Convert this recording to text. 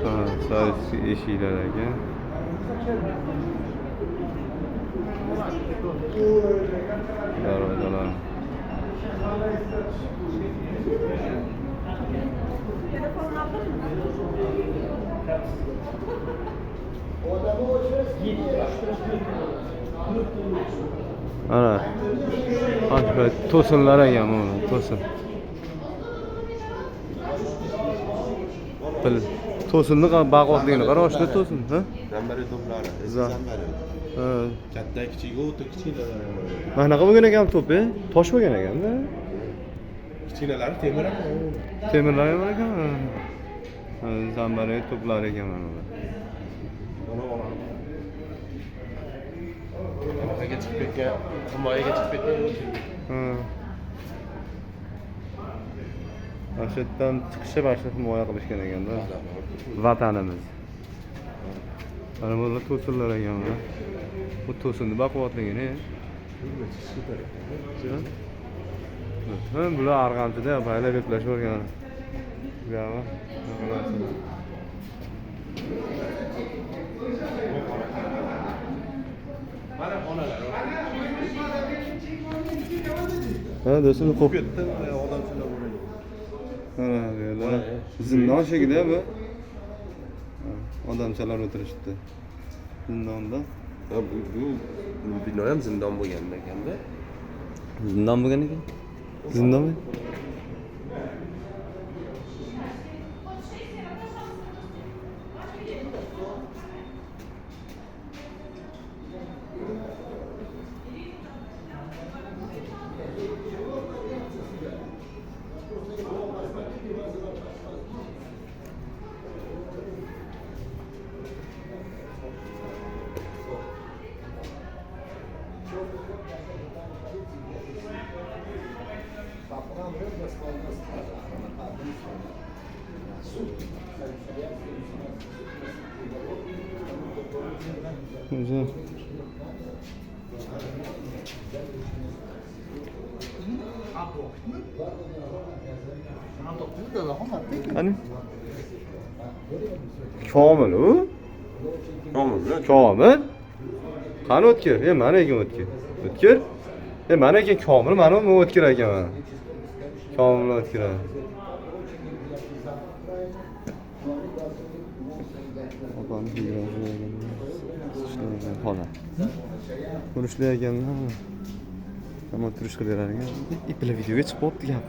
Ha, sadece eshiklar ekan. Darvozalar. Ana. Ana to'sinlar ekan mana, to'sin. To'sinni baquvvatligini qara, oshda to'sin, ha? Zambari to'plari. Zambari. Ha. Katta kichigi o'ta kichiklar. Mana qanaqa bo'lgan ekan to'pi? Tosh bo'lgan ekan-da. Kichkinalari temir. Temirlar ham ekan. Ha, zambari to'plar ekan mana bular. Anaqaga chiqib ketgan, himoyaga chiqib ketgan. Ha. Ashitdan chiqishi boshqa himoya qilishgan ekanda. Vatanimiz. Mana bular to'sinlar ekan mana. Bu to'sinni baquvvatligini. Ha, bular Arg'amchida baylab eplashib o'rgan. Buyoqqa. Mana onalar. Ha, do'stim Ko'p yerda odamchilar bo'ladi. Ha, buyoqlar zindon shekilli bu. Odamchalar o'tirishibdi. Zindonda. Ha, bu bino ham zindon bo'lgan ekanda. Zindon bo'lgan ekan. Zindonmi? Güzel. Hani? Kamil o? Kamil? Qani o'tkir? Mana ekan o'tkir. O'tkir? Mana ekan Kamil, mana bu o'tkir ekan. Kamil o'tkir. Opani xola. Ko'rishlar ekan. Hamma turish qilaverar ekan. Ipli videoga chiqib o'tdi gap.